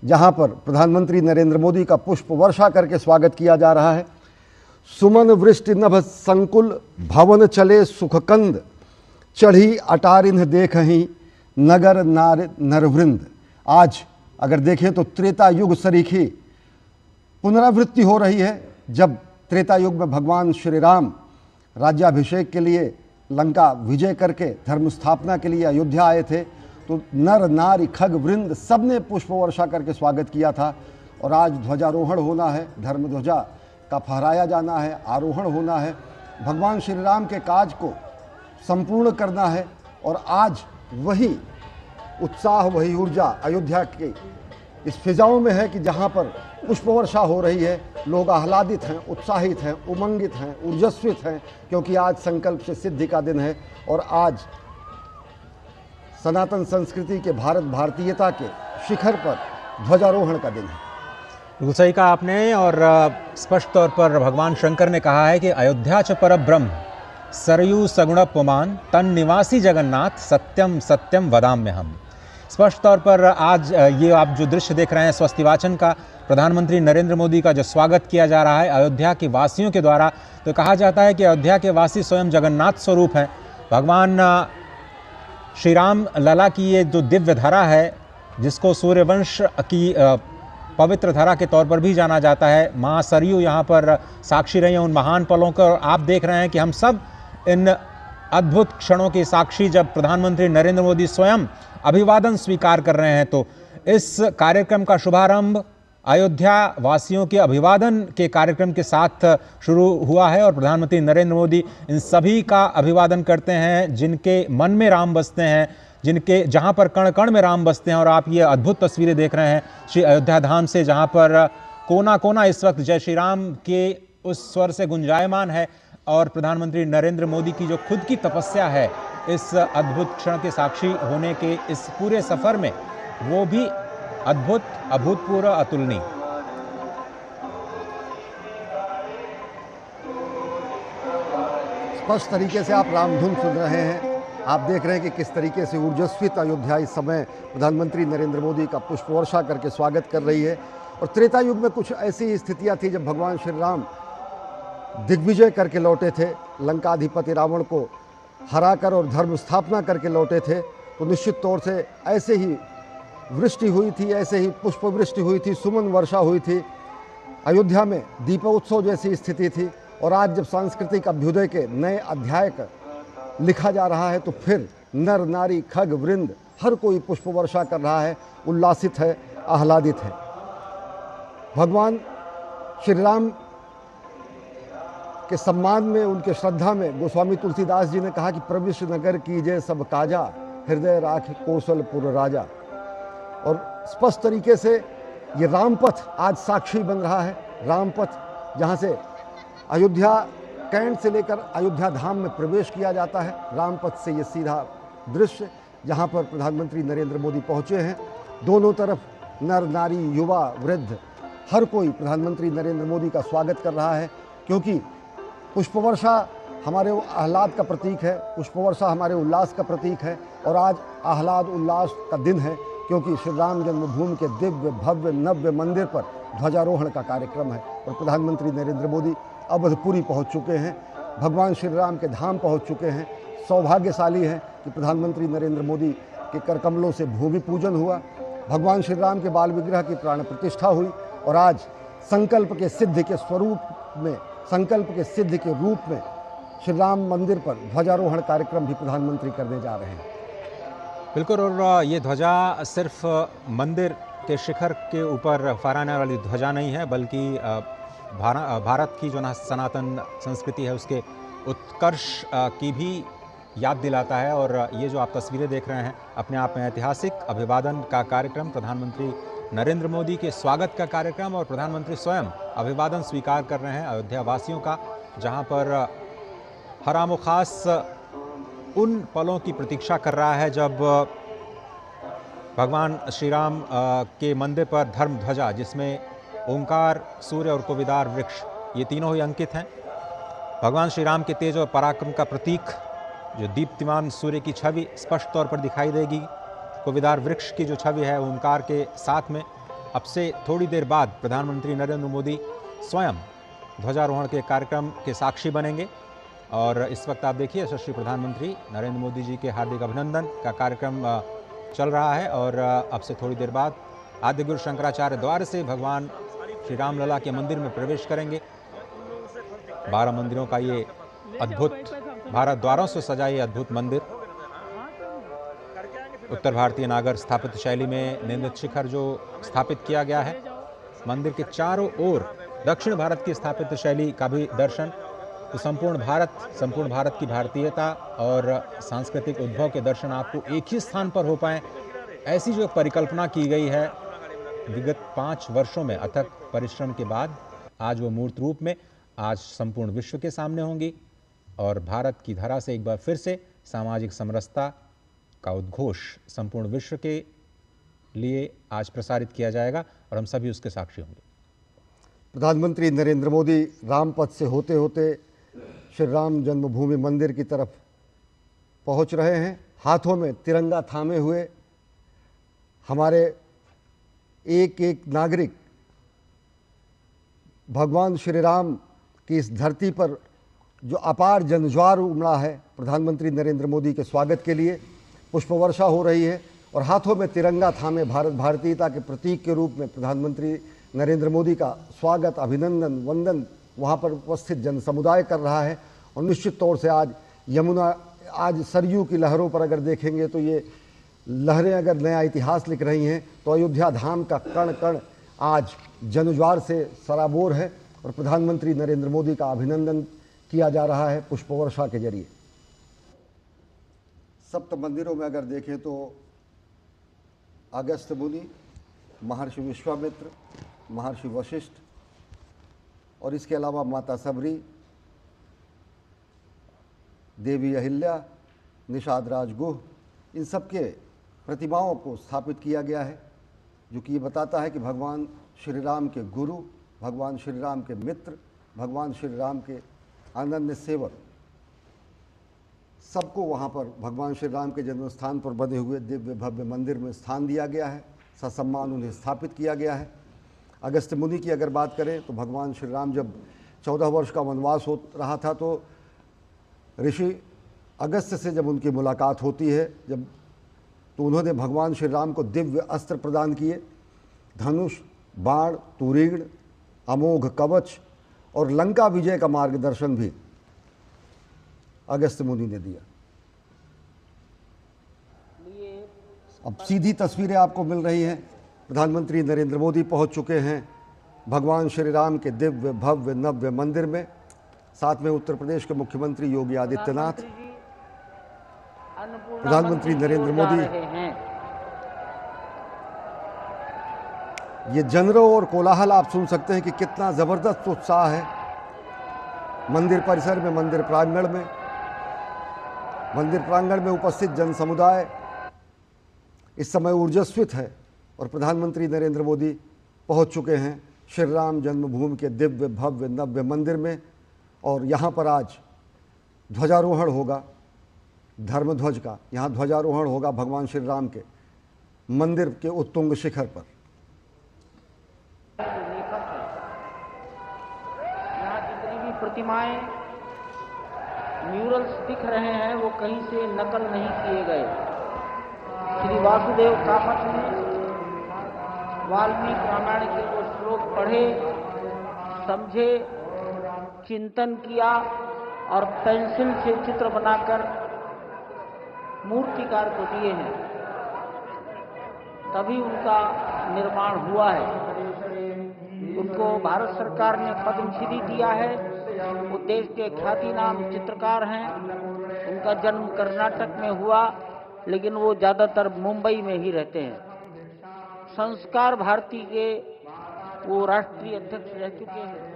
जहां पर प्रधानमंत्री नरेंद्र मोदी का पुष्प वर्षा करके स्वागत किया जा रहा है। सुमन वृष्टि नभ संकुल भवन चले सुखकंद, चढ़ी अटारिन्ह देखहीं नगर नार नरवृंद। आज अगर देखें तो त्रेता युग सरीखी पुनरावृत्ति हो रही है। जब त्रेता युग में भगवान श्री राम राज्याभिषेक के लिए लंका विजय करके धर्म स्थापना के लिए अयोध्या आए थे, तो नर नारी खग वृंद सबने पुष्प वर्षा करके स्वागत किया था। और आज ध्वजारोहण होना है, धर्म ध्वजा का फहराया जाना है, आरोहण होना है, भगवान श्री राम के काज को संपूर्ण करना है। और आज वही उत्साह, वही ऊर्जा अयोध्या के इस फिजाओं में है कि जहाँ पर पुष्प वर्षा हो रही है, लोग आह्लादित हैं, उत्साहित हैं, उमंगित हैं, ऊर्जस्वित हैं, क्योंकि आज संकल्प से सिद्धि का दिन है और आज सनातन संस्कृति के भारत भारतीयता के शिखर पर ध्वजारोहण का दिन है। बिल्कुल सही कहा आपने। और स्पष्ट तौर पर भगवान शंकर ने कहा है कि अयोध्या च परब्रह्म सरयू सगुण पुमान तन निवासी जगन्नाथ सत्यम सत्यम वदाम्य हम। स्पष्ट तौर पर आज ये आप जो दृश्य देख रहे हैं स्वस्ति वाचन का, प्रधानमंत्री नरेंद्र मोदी का जो स्वागत किया जा रहा है अयोध्या के वासियों के द्वारा, तो कहा जाता है कि अयोध्या के वासी स्वयं जगन्नाथ स्वरूप हैं। भगवान श्री राम लला की ये जो दिव्य धरा है, जिसको सूर्यवंश की पवित्र धरा के तौर पर भी जाना जाता है, माँ सरयू यहाँ पर साक्षी रही हैं उन महान पलों को। आप देख रहे हैं कि हम सब इन अद्भुत क्षणों के साक्षी, जब प्रधानमंत्री नरेंद्र मोदी स्वयं अभिवादन स्वीकार कर रहे हैं। तो इस कार्यक्रम का शुभारंभ अयोध्या वासियों के अभिवादन के कार्यक्रम के साथ शुरू हुआ है और प्रधानमंत्री नरेंद्र मोदी इन सभी का अभिवादन करते हैं जिनके मन में राम बसते हैं, जिनके जहां पर कण कण में राम बसते हैं। और आप ये अद्भुत तस्वीरें देख रहे हैं श्री अयोध्या धाम से, जहां पर कोना कोना इस वक्त जय श्री राम के उस स्वर से गुंजायमान है। और प्रधानमंत्री नरेंद्र मोदी की जो खुद की तपस्या है इस अद्भुत क्षण के साक्षी होने के इस पूरे सफर में, वो भी अद्भुत, अभूतपूर्व, अतुलनीय। स्पष्ट तरीके से आप रामधुन सुन रहे हैं। आप देख रहे हैं कि किस तरीके से ऊर्जस्वित अयोध्या इस समय प्रधानमंत्री नरेंद्र मोदी का पुष्प वर्षा करके स्वागत कर रही है। और त्रेता युग में कुछ ऐसी स्थितियां थी जब भगवान श्री राम दिग्विजय करके लौटे थे, लंकाधिपति रावण को हराकर और धर्म स्थापना करके लौटे थे, तो निश्चित तौर से ऐसे ही वृष्टि हुई थी, ऐसे ही पुष्प वृष्टि हुई थी, सुमन वर्षा हुई थी। अयोध्या में दीपोत्सव जैसी स्थिति थी। और आज जब सांस्कृतिक अभ्युदय के नए अध्याय का लिखा जा रहा है, तो फिर नर नारी खग वृंद हर कोई पुष्प वर्षा कर रहा है, उल्लासित है, आह्लादित है। भगवान श्री राम के सम्मान में, उनके श्रद्धा में गोस्वामी तुलसीदास जी ने कहा कि प्रविश नगर कीजिए सब काजा, हृदय राख कौशलपुर राजा। और स्पष्ट तरीके से ये रामपथ आज साक्षी बन रहा है। रामपथ जहाँ से अयोध्या कैंट से लेकर अयोध्या धाम में प्रवेश किया जाता है, रामपथ से ये सीधा दृश्य जहाँ पर प्रधानमंत्री नरेंद्र मोदी पहुँचे हैं। दोनों तरफ नर नारी युवा वृद्ध हर कोई प्रधानमंत्री नरेंद्र मोदी का स्वागत कर रहा है, क्योंकि पुष्पवर्षा हमारे आह्लाद का प्रतीक है, पुष्पवर्षा हमारे उल्लास का प्रतीक है। और आज आह्लाद उल्लास का दिन है, क्योंकि श्री राम जन्मभूमि के दिव्य भव्य नव्य मंदिर पर ध्वजारोहण का कार्यक्रम है। और प्रधानमंत्री नरेंद्र मोदी अवधपुरी पहुंच चुके हैं, भगवान श्री राम के धाम पहुंच चुके हैं। सौभाग्यशाली हैं कि प्रधानमंत्री नरेंद्र मोदी के कर कमलों से भूमि पूजन हुआ, भगवान श्री राम के बाल विग्रह की प्राण प्रतिष्ठा हुई। और आज संकल्प के सिद्धि के स्वरूप में, संकल्प के सिद्धि के रूप में श्री राम मंदिर पर ध्वजारोहण कार्यक्रम भी प्रधानमंत्री करने जा रहे हैं। बिल्कुल। और ये ध्वजा सिर्फ मंदिर के शिखर के ऊपर फहराने वाली ध्वजा नहीं है, बल्कि भारत की जो ना सनातन संस्कृति है उसके उत्कर्ष की भी याद दिलाता है। और ये जो आप तस्वीरें देख रहे हैं अपने आप में ऐतिहासिक अभिवादन का कार्यक्रम, प्रधानमंत्री नरेंद्र मोदी के स्वागत का कार्यक्रम, और प्रधानमंत्री स्वयं अभिवादन स्वीकार कर रहे हैं अयोध्या वासियों का, जहां पर हर आम खास उन पलों की प्रतीक्षा कर रहा है जब भगवान श्री राम के मंदिर पर धर्म ध्वजा, जिसमें ओंकार, सूर्य और कोविदार वृक्ष, ये तीनों ही अंकित हैं। भगवान श्री राम के तेज और पराक्रम का प्रतीक जो दीप्तिमान सूर्य की छवि स्पष्ट तौर पर दिखाई देगी, कोविदार वृक्ष की जो छवि है ओंकार के साथ में, अब से थोड़ी देर बाद प्रधानमंत्री नरेंद्र मोदी स्वयं ध्वजारोहण के कार्यक्रम के साक्षी बनेंगे। और इस वक्त आप देखिए यशस्वी प्रधानमंत्री नरेंद्र मोदी जी के हार्दिक अभिनंदन का कार्यक्रम चल रहा है। और अब से थोड़ी देर बाद आदि गुरु शंकराचार्य द्वार से भगवान श्री रामलला के मंदिर में प्रवेश करेंगे। 12 मंदिरों का ये अद्भुत, 12 द्वारों से सजा ये अद्भुत मंदिर उत्तर भारतीय नागर स्थापित शैली में निर्मित शिखर जो स्थापित किया गया है। मंदिर के चारों ओर दक्षिण भारत की स्थापित शैली का भी दर्शन। तो संपूर्ण भारत की भारतीयता और सांस्कृतिक उद्भव के दर्शन आपको एक ही स्थान पर हो पाए, ऐसी जो परिकल्पना की गई है विगत 5 वर्षों में अथक परिश्रम के बाद आज वो मूर्त रूप में आज संपूर्ण विश्व के सामने होंगी। और भारत की धरा से एक बार फिर से सामाजिक समरसता का उद्घोष संपूर्ण विश्व के लिए आज प्रसारित किया जाएगा और हम सभी उसके साक्षी होंगे। प्रधानमंत्री नरेंद्र मोदी रामपथ से होते होते श्री राम जन्मभूमि मंदिर की तरफ पहुंच रहे हैं। हाथों में तिरंगा थामे हुए हमारे एक एक नागरिक भगवान श्री राम की इस धरती पर जो अपार जनज्वार उमड़ा है, प्रधानमंत्री नरेंद्र मोदी के स्वागत के लिए पुष्प वर्षा हो रही है और हाथों में तिरंगा थामे भारत भारतीयता के प्रतीक के रूप में प्रधानमंत्री नरेंद्र मोदी का स्वागत, अभिनंदन, वंदन वहाँ पर उपस्थित जन समुदाय कर रहा है। और निश्चित तौर से आज सरयू की लहरों पर अगर देखेंगे तो ये लहरें अगर नया इतिहास लिख रही हैं तो अयोध्या धाम का कण कण आज जनज्वार से सराबोर है और प्रधानमंत्री नरेंद्र मोदी का अभिनंदन किया जा रहा है पुष्प वर्षा के जरिए। सप्त मंदिरों में अगर देखें तो अगस्त्य मुनि, महर्षि विश्वामित्र, महर्षि वशिष्ठ और इसके अलावा माता सबरी, देवी अहिल्या, निषाद राजगुह, इन सब के प्रतिमाओं को स्थापित किया गया है, जो कि ये बताता है कि भगवान श्री राम के गुरु, भगवान श्री राम के मित्र, भगवान श्री राम के अनन्य सेवक सबको वहाँ पर भगवान श्री राम के जन्म स्थान पर बने हुए दिव्य भव्य मंदिर में स्थान दिया गया है, ससम्मान उन्हें स्थापित किया गया है। अगस्त्य मुनि की अगर बात करें तो भगवान श्री राम जब 14 वर्ष का वनवास हो रहा था तो ऋषि अगस्त्य से जब उनकी मुलाकात होती है तो उन्होंने भगवान श्री राम को दिव्य अस्त्र प्रदान किए, धनुष, बाण, तुरीण, अमोघ कवच और लंका विजय का मार्गदर्शन भी अगस्त्य मुनि ने दिया। अब सीधी तस्वीरें आपको मिल रही हैं। प्रधानमंत्री नरेंद्र मोदी पहुंच चुके हैं भगवान श्री राम के दिव्य भव्य नव्य मंदिर में, साथ में उत्तर प्रदेश के मुख्यमंत्री योगी आदित्यनाथ, प्रधानमंत्री नरेंद्र मोदी। ये जनरों और कोलाहल आप सुन सकते हैं कि कितना जबरदस्त उत्साह है मंदिर परिसर में, मंदिर प्रांगण में उपस्थित जन समुदाय इस समय ऊर्जस्वित है और प्रधानमंत्री नरेंद्र मोदी पहुंच चुके हैं श्री राम जन्मभूमि के दिव्य भव्य नव्य मंदिर में। और यहाँ पर आज ध्वजारोहण होगा, धर्मध्वज का यहाँ ध्वजारोहण होगा भगवान श्री राम के मंदिर के उत्तुंग शिखर पर। यहाँ जितनी भी प्रतिमाएं, म्यूरल्स दिख रहे हैं वो कहीं से नकल नहीं किए गए। श्री वासुदेव कामत ने वाल्मीकि रामायण के वो श्लोक पढ़े, समझे, चिंतन किया और पेंसिल से चित्र बनाकर मूर्तिकार को दिए हैं, तभी उनका निर्माण हुआ है। उनको भारत सरकार ने पद्मश्री दिया है। वो देश के ख्यातिनाम चित्रकार हैं। उनका जन्म कर्नाटक में हुआ, लेकिन वो ज़्यादातर मुंबई में ही रहते हैं। संस्कार भारती के वो राष्ट्रीय अध्यक्ष रह चुके हैं।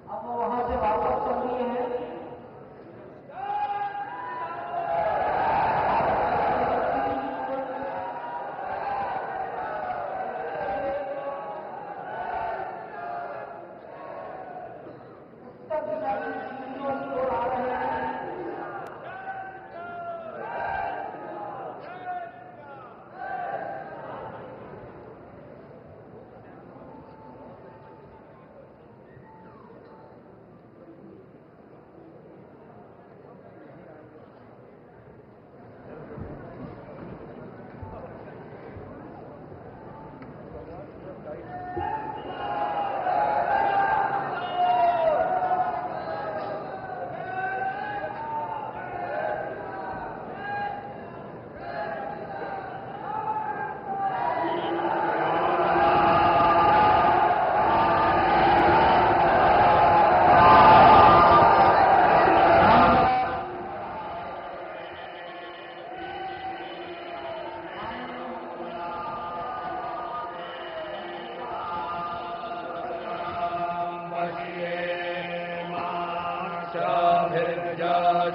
अब वहां से वापस चल रहे हैं।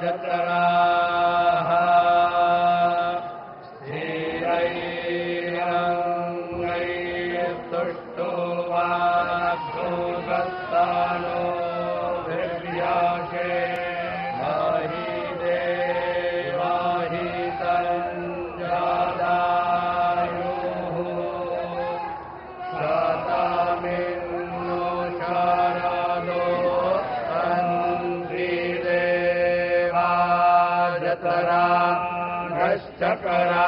जतराः स्थिरैरङ्गैस्तुष्टो वाग्भूतस्थानो भिर्याशे महि देवाहि तञ्जादायुः शतमिन्नो शरदो तन्त्रिदेवा जतरा नश्चकरा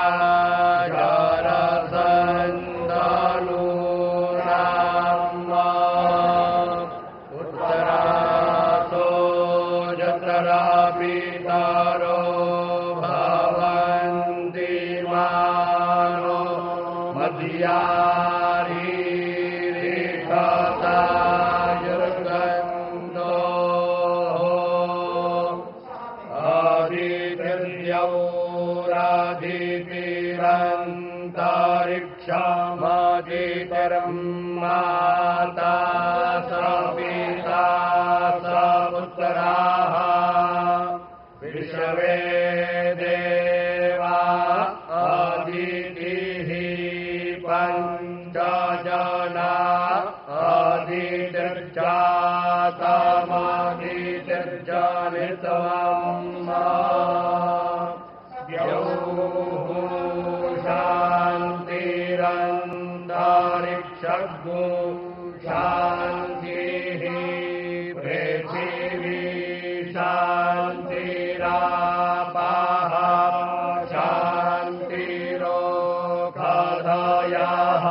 जरसन्दानूनाम्मा उत्तरातो जतरा पितरो भवन्ति मानो मध्यारीरिषतायुर्गन्धो आदित्यौरादितिरन्तरिक्षमादितिर्माता स पिता स पुत्राः विश्वे देवा अदितिः पञ्चजना द्यौः शान्तिरन्तरिक्षगो शान्तिः पृथिवी शान्तिरापः शान्तिरोषधयः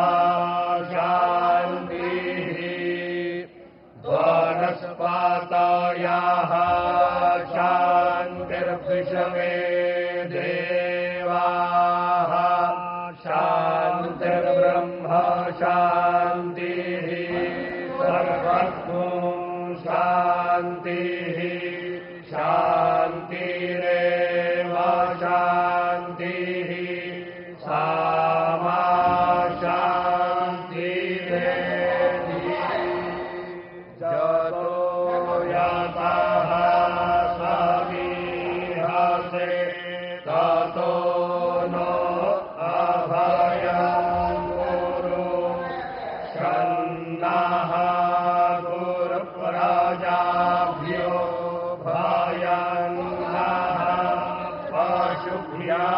शान्तिः वनस्पतयः शान्तिर्विश्वे देवाः शान्तिर्ब्रह्म शान्तिः सर्वस्मो शान्तिः शान्तिरेव शान्तिः सामा शान्तिरेधि जतो यतः समीहसे ततो नो अभयं कुरु शन्नः गुरुप्रजाभ्यो भयन्नः पशुभ्यः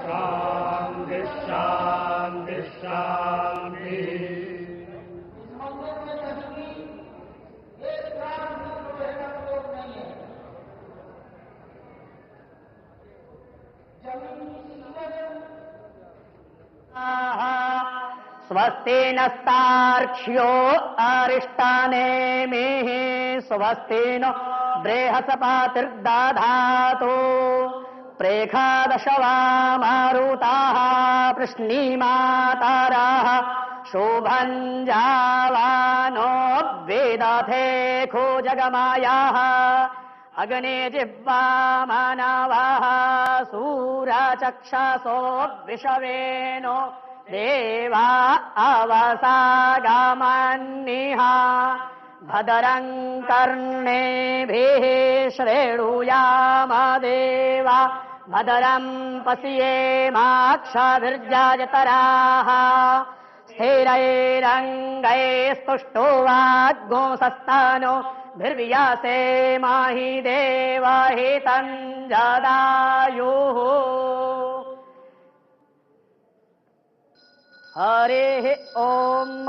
शान्ति शान्ति शान्तिः स्वस्ति नस्तार्क्ष्यो अरिष्टानेमिः स्वस्ति नो बृहस्पतिर्दधातु प्रेखादशवा मारुताः पृश्नीमातरः शोभञ्जावानो वेदथे खोजगमायाः अग्ने जिह्वा मानवः सूरचक्षसो विषवेनो देवा अवसागमन्निः भद्रं कर्णेभिः श्रेणुयाम देवा भद्रं पश्येमाक्षभिर्जयतराः स्थिरैरङ्गैस्तुष्टो वाग्गोंसस्तनो भिर्व्यासे माहि देवहितं जदायुः हरे ओम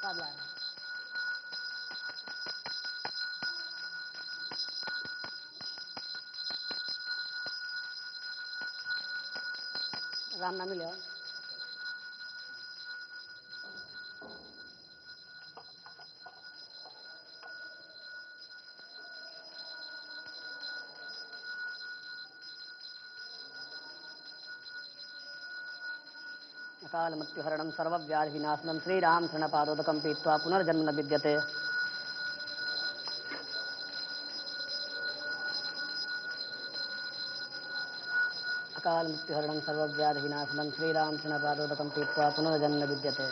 प्रसाद लाया है। राम नाम ले आओ। अकाल मृत्युहरणं सर्वव्याधिनाशनं श्रीराम शरणपादोदकं पीत्वा पुनर्जन्म न विद्यते। अकाल मृत्युहरणं सर्वव्याधिनाशनं श्रीराम शरणपादोदकं पीत्वा पुनर्जन्म न विद्यते।